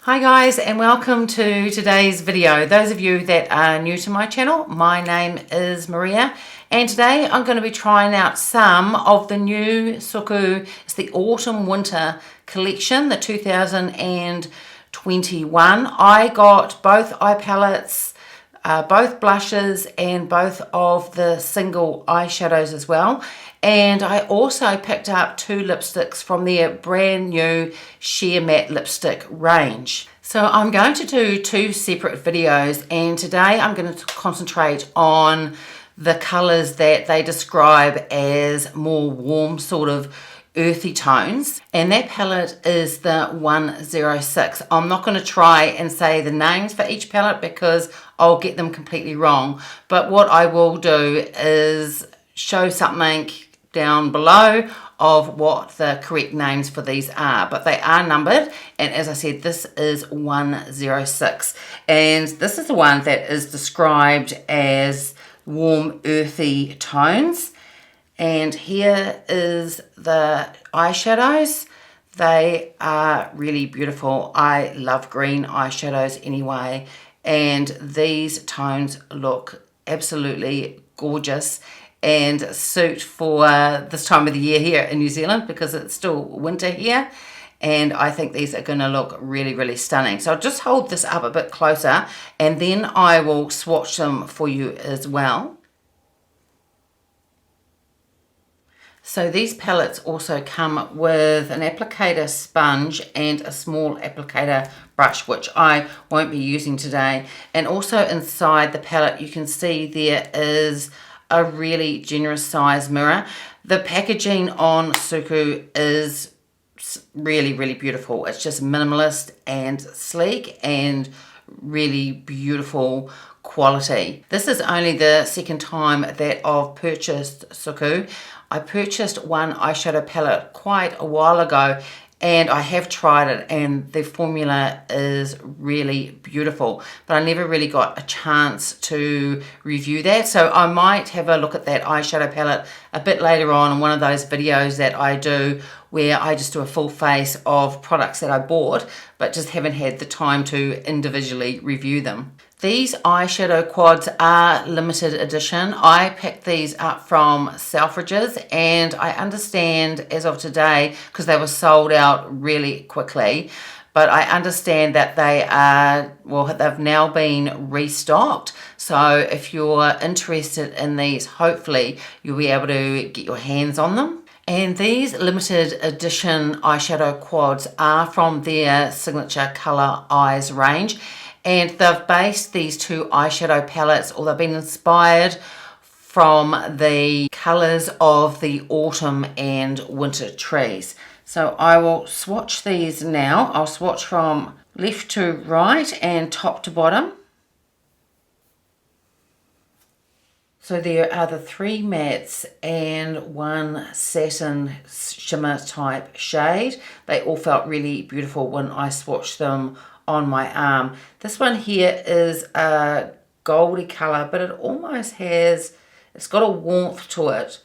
Hi guys, and welcome to today's video. Those of you that are new to my channel, my name is Maria, and today I'm going to be trying out some of the new SUQQU. It's the Autumn Winter collection, the 2021. I got both eye palettes, both blushes, and both of the single eyeshadows as well. And I also picked up two lipsticks from their brand new Sheer Matte lipstick range. So I'm going to do two separate videos, and today I'm going to concentrate on the colours that they describe as more warm, sort of earthy tones. And that palette is the 106. I'm not going to try and say the names for each palette because I'll get them completely wrong. But what I will do is show something down below of what the correct names for these are, but they are numbered, and as I said, this is 106, and this is the one that is described as warm earthy tones. And here is the eyeshadows. They are really beautiful. I love green eyeshadows anyway, and these tones look absolutely gorgeous and suit for this time of the year here in New Zealand because it's still winter here, and I think these are going to look really, really stunning. So I'll just hold this up a bit closer and then I will swatch them for you as well. So these palettes also come with an applicator sponge and a small applicator brush, which I won't be using today. And also inside the palette you can see there is a really generous size mirror. The packaging on SUQQU is really, really beautiful. It's just minimalist and sleek and really beautiful quality. This is only the second time that I've purchased SUQQU. I purchased one eyeshadow palette quite a while ago, and I have tried it, and the formula is really beautiful, but I never really got a chance to review that. So I might have a look at that eyeshadow palette a bit later on in one of those videos that I do where I just do a full face of products that I bought but just haven't had the time to individually review them. These eyeshadow quads are limited edition. I picked these up from Selfridges, and I understand as of today, because they were sold out really quickly, but I understand that they are, well, they've now been restocked. So if you're interested in these, hopefully you'll be able to get your hands on them. And these limited edition eyeshadow quads are from their signature Colour Eyes range. And they've based these two eyeshadow palettes, or they've been inspired from the colours of the autumn and winter trees. So I will swatch these now. I'll swatch from left to right and top to bottom. So there are the three mattes and one satin shimmer type shade. They all felt really beautiful when I swatched them on my arm. This one here is a goldy colour, but it almost has, it's got a warmth to it,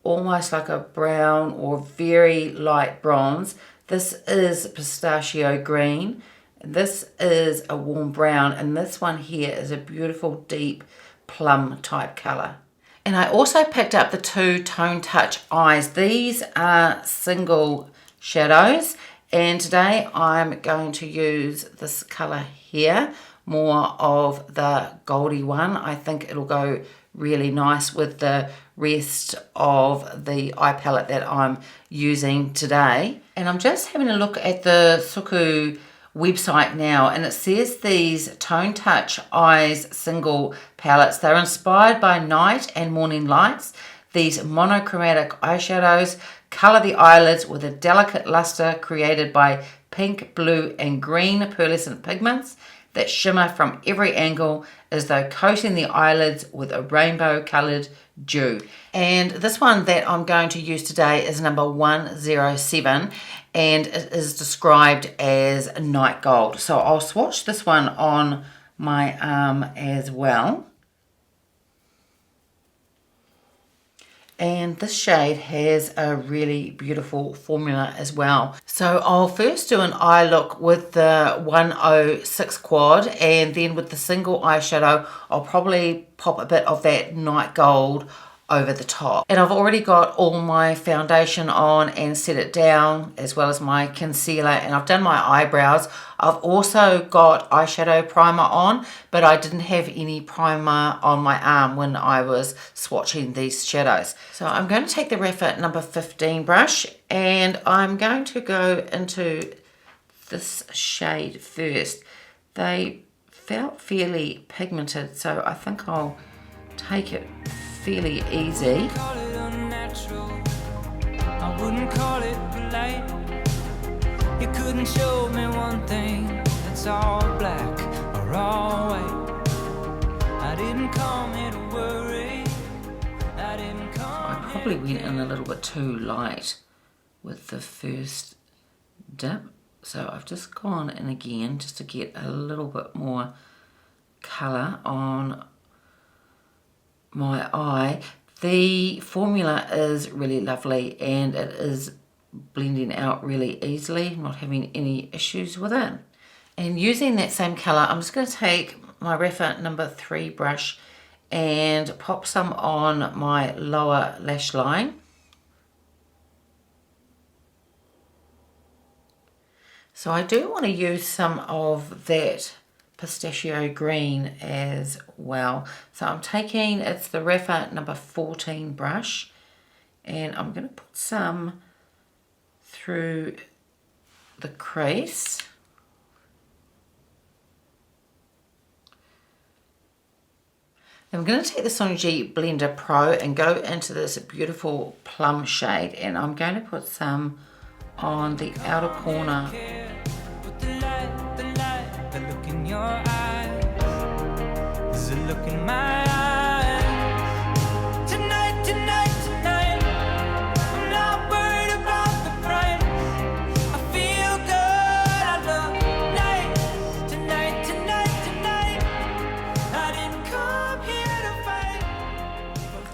almost like a brown or very light bronze. This is pistachio green, this is a warm brown, and this one here is a beautiful deep plum type colour. And I also picked up the two Tone Touch eyes. These are single shadows, and today I'm going to use this colour here, more of the goldy one. I think it'll go really nice with the rest of the eye palette that I'm using today. And I'm just having a look at the SUQQU website now, and it says these Tone Touch Eyes single palettes, they're inspired by night and morning lights. These monochromatic eyeshadows colour the eyelids with a delicate luster created by pink, blue and green pearlescent pigments that shimmer from every angle as though coating the eyelids with a rainbow coloured dew. And this one that I'm going to use today is number 107, and it is described as night gold. So I'll swatch this one on my arm as well. And this shade has a really beautiful formula as well. So I'll first do an eye look with the 106 quad, and then with the single eyeshadow, I'll probably pop a bit of that night gold over the top. And I've already got all my foundation on and set it down, as well as my concealer, and I've done my eyebrows. I've also got eyeshadow primer on, but I didn't have any primer on my arm when I was swatching these shadows. So I'm going to take the Rephr number 15 brush, and I'm going to go into this shade first. They felt fairly pigmented, so I think I'll take it fairly easy. I wouldn't call it polite. You couldn't show me one thing that's all black or all white. I didn't come here to worry. I probably went in a little bit too light with the first dip, so I've just gone in again just to get a little bit more colour on my eye. The formula is really lovely and it is blending out really easily, not having any issues with it. And using that same colour, I'm just going to take my Rephr number 3 brush and pop some on my lower lash line. So I do want to use some of that pistachio green as well. So I'm taking, it's the Rephr number 14 brush, and I'm going to put some through the crease. Then I'm going to take the Sonia G Blender Pro and go into this beautiful plum shade, and I'm going to put some on the outer corner. Your eyes, is it look in my eyes? Tonight, tonight, tonight, I'm not worried about the price. I feel good, I love night. Tonight, tonight, tonight, I didn't come here to fight.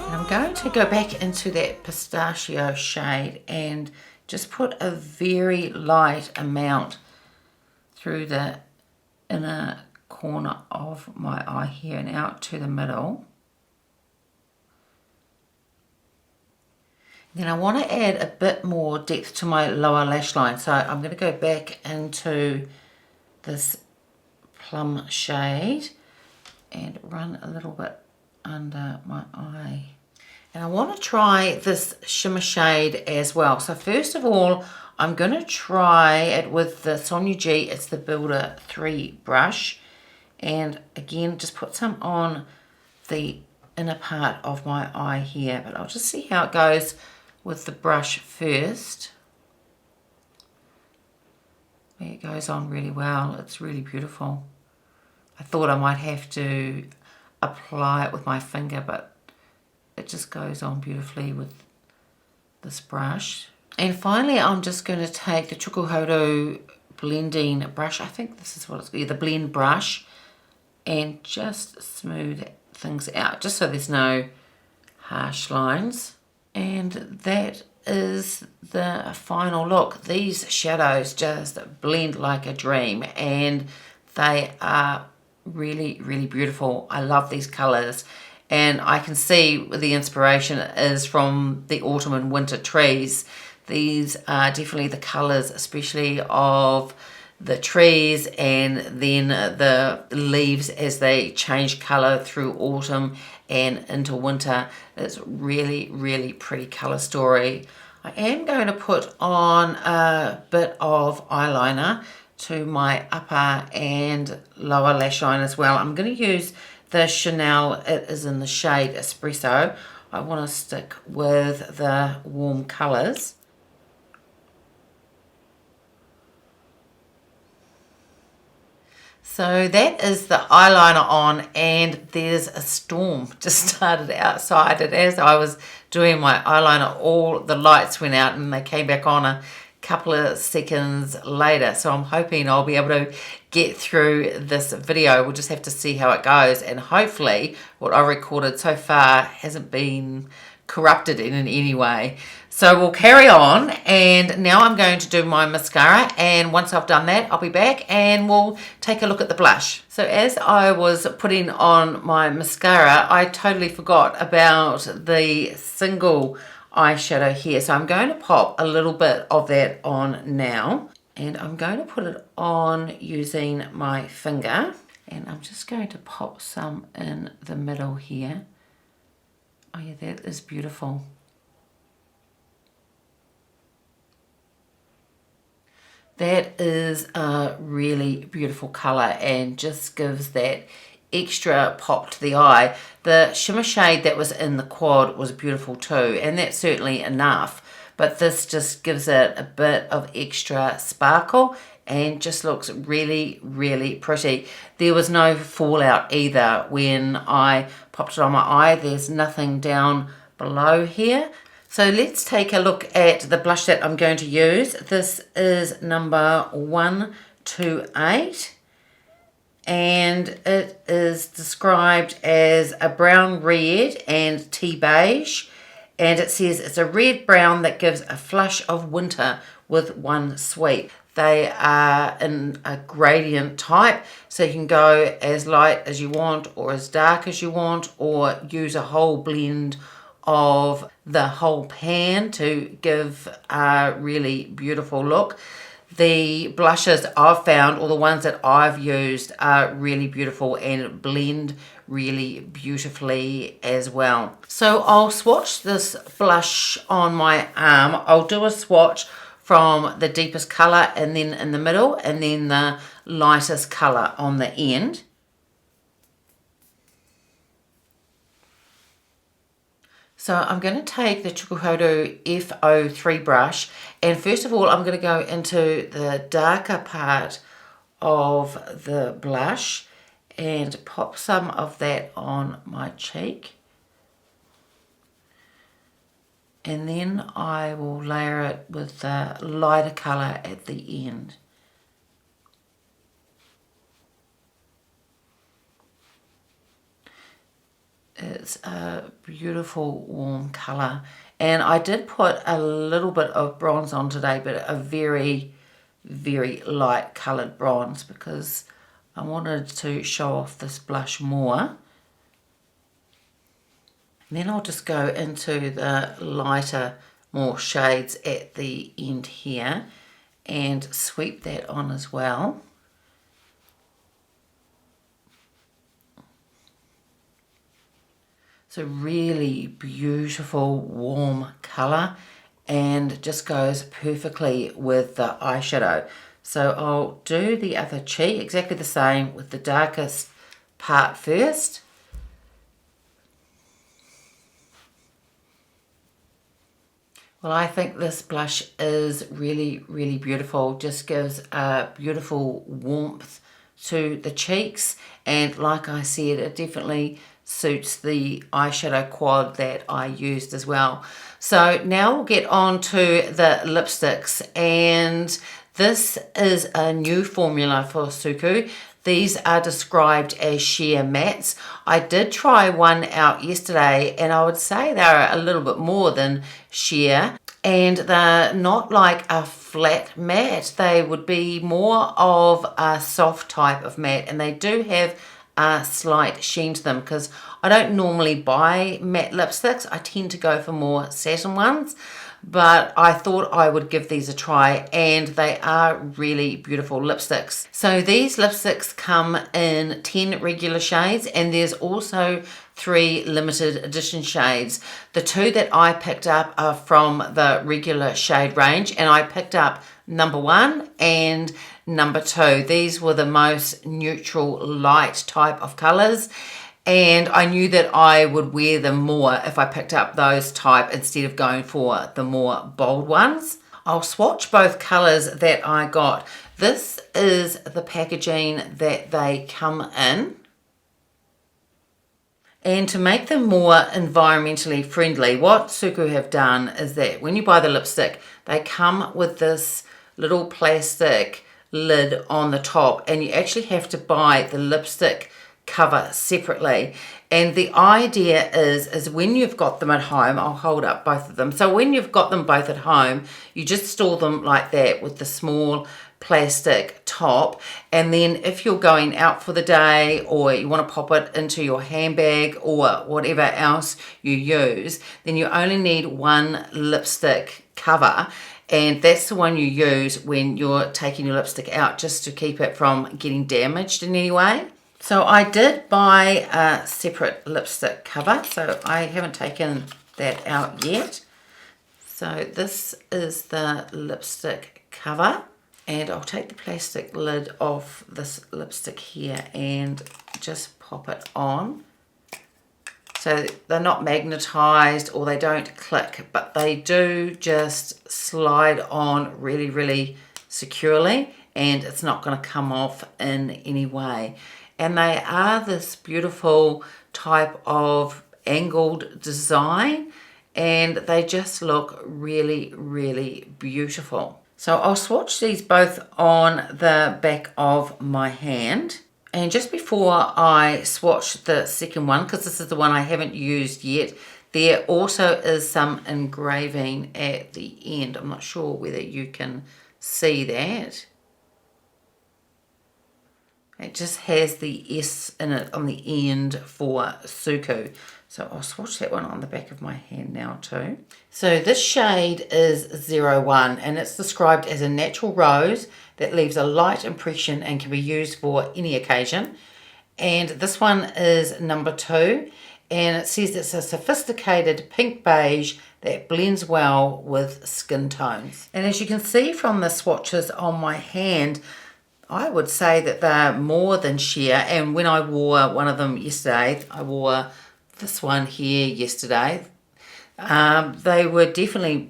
And I'm going to go back into that pistachio shade and just put a very light amount through the inner corner of my eye here and out to the middle. Then I want to add a bit more depth to my lower lash line, so I'm going to go back into this plum shade and run a little bit under my eye. And I want to try this shimmer shade as well. So first of all, I'm going to try it with the Sonia G, it's the Builder 3 brush. And again, just put some on the inner part of my eye here. But I'll just see how it goes with the brush first. It goes on really well. It's really beautiful. I thought I might have to apply it with my finger, but it just goes on beautifully with this brush. And finally, I'm just going to take the Chikuhodo blending brush. I think this is what it's called, the blend brush, and just smooth things out, just so there's no harsh lines. And that is the final look. These shadows just blend like a dream, and they are really, really beautiful. I love these colors. And I can see the inspiration is from the autumn and winter trees. These are definitely the colours, especially of the trees and then the leaves as they change colour through autumn and into winter. It's really, really pretty colour story. I am going to put on a bit of eyeliner to my upper and lower lash line as well. I'm going to use the Chanel, it is in the shade Espresso. I want to stick with the warm colours. So that is the eyeliner on, and there's a storm just started outside, and as I was doing my eyeliner, all the lights went out and they came back on a couple of seconds later. So I'm hoping I'll be able to get through this video. We'll just have to see how it goes, and hopefully what I recorded so far hasn't been corrupted in any way. So we'll carry on, and now I'm going to do my mascara, and once I've done that I'll be back and we'll take a look at the blush. So as I was putting on my mascara, I totally forgot about the single eyeshadow here, so I'm going to pop a little bit of that on now, and I'm going to put it on using my finger, and I'm just going to pop some in the middle here. Oh yeah, that is beautiful. That is a really beautiful colour and just gives that extra pop to the eye. The shimmer shade that was in the quad was beautiful too, and that's certainly enough, but this just gives it a bit of extra sparkle and just looks really, really pretty. There was no fallout either when I popped it on my eye. There's nothing down below here. So let's take a look at the blush that I'm going to use. This is number 128, and it is described as a brown red and tea beige, and it says it's a red brown that gives a flush of winter with one sweep. They are in a gradient type, so you can go as light as you want or as dark as you want, or use a whole blend of the whole pan to give a really beautiful look. The blushes I've found, or the ones that I've used, are really beautiful and blend really beautifully as well. So I'll swatch this blush on my arm. I'll do a swatch from the deepest colour and then in the middle, and then the lightest colour on the end. So I'm going to take the Chikuhodo F03 brush, and first of all I'm going to go into the darker part of the blush and pop some of that on my cheek, and then I will layer it with the lighter colour at the end. It's a beautiful warm colour, and I did put a little bit of bronze on today, but a very, very light coloured bronze because I wanted to show off this blush more. And then I'll just go into the lighter, more shades at the end here and sweep that on as well. It's a really beautiful warm colour and just goes perfectly with the eyeshadow. So I'll do the other cheek exactly the same with the darkest part first. Well, I think this blush is really, really beautiful. Just gives a beautiful warmth to the cheeks, and like I said, it definitely suits the eyeshadow quad that I used as well. So now we'll get on to the lipsticks, and this is a new formula for SUQQU. These are described as sheer mattes. I did try one out yesterday, and I would say they're a little bit more than sheer, and they're not like a flat matte. They would be more of a soft type of matte, and they do have a slight sheen to them because I don't normally buy matte lipsticks. I tend to go for more satin ones, but I thought I would give these a try, and they are really beautiful lipsticks. So these lipsticks come in 10 regular shades, and there's also 3 limited edition shades. The 2 that I picked up are from the regular shade range, and I picked up number 1 and number 2. These were the most neutral light type of colors, and I knew that I would wear them more if I picked up those type instead of going for the more bold ones. I'll swatch both colors that I got. This is the packaging that they come in. And to make them more environmentally friendly, what SUQQU have done is that when you buy the lipstick, they come with this little plastic lid on the top, and you actually have to buy the lipstick cover separately. And the idea is when you've got them at home, I'll hold up both of them. So when you've got them both at home, you just store them like that with the small plastic top. And then if you're going out for the day or you want to pop it into your handbag or whatever else you use, then you only need one lipstick cover. And that's the one you use when you're taking your lipstick out, just to keep it from getting damaged in any way. So I did buy a separate lipstick cover, so I haven't taken that out yet. So this is the lipstick cover, and I'll take the plastic lid off this lipstick here and just pop it on. So they're not magnetized or they don't click, but they do just slide on really, really securely, and it's not going to come off in any way. And they are this beautiful type of angled design, and they just look really, really beautiful. So I'll swatch these both on the back of my hand. And just before I swatch the second one, because this is the one I haven't used yet, there also is some engraving at the end. I'm not sure whether you can see that. It just has the S in it on the end for SUQQU. So I'll swatch that one on the back of my hand now too. So this shade is 01, and it's described as a natural rose that leaves a light impression and can be used for any occasion. And this one is number 2, and it says it's a sophisticated pink beige that blends well with skin tones. And as you can see from the swatches on my hand, I would say that they're more than sheer. And when I wore one of them yesterday, I wore this one here yesterday, they were definitely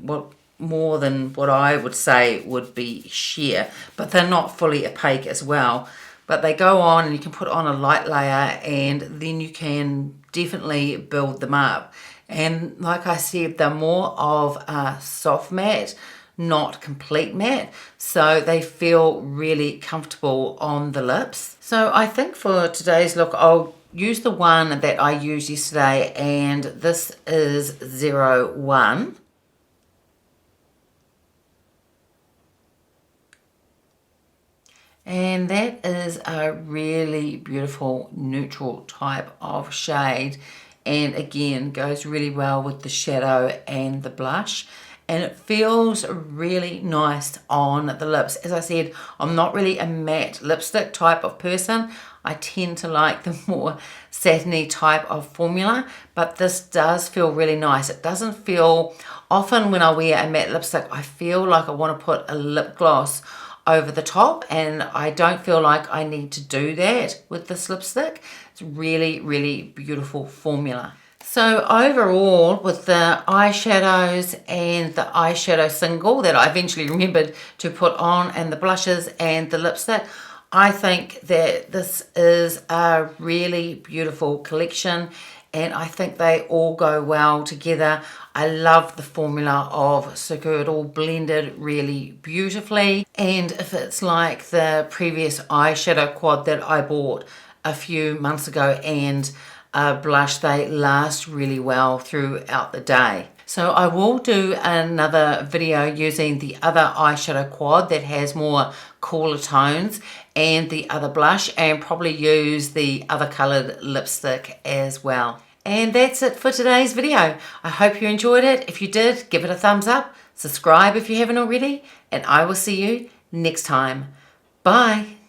more than what I would say would be sheer, but they're not fully opaque as well. But they go on, and you can put on a light layer, and then you can definitely build them up. And like I said, they're more of a soft matte, not complete matte, so they feel really comfortable on the lips. So I think for today's look, I'll use the one that I used yesterday, and this is 01. And that is a really beautiful neutral type of shade, and again goes really well with the shadow and the blush. And it feels really nice on the lips. As I said, I'm not really a matte lipstick type of person. I tend to like the more satiny type of formula, but this does feel really nice. It doesn't feel, often when I wear a matte lipstick, I feel like I want to put a lip gloss over the top, and I don't feel like I need to do that with this lipstick. It's really, really beautiful formula. So overall, with the eyeshadows and the eyeshadow single that I eventually remembered to put on, and the blushes and the lipstick, I think that this is a really beautiful collection, and I think they all go well together. I love the formula of SUQQU. It all blended really beautifully, and if it's like the previous eyeshadow quad that I bought a few months ago and a blush, they last really well throughout the day. So I will do another video using the other eyeshadow quad that has more cooler tones and the other blush, and probably use the other colored lipstick as well. And that's it for today's video. I hope you enjoyed it. If you did, give it a thumbs up, subscribe if you haven't already, and I will see you next time. Bye.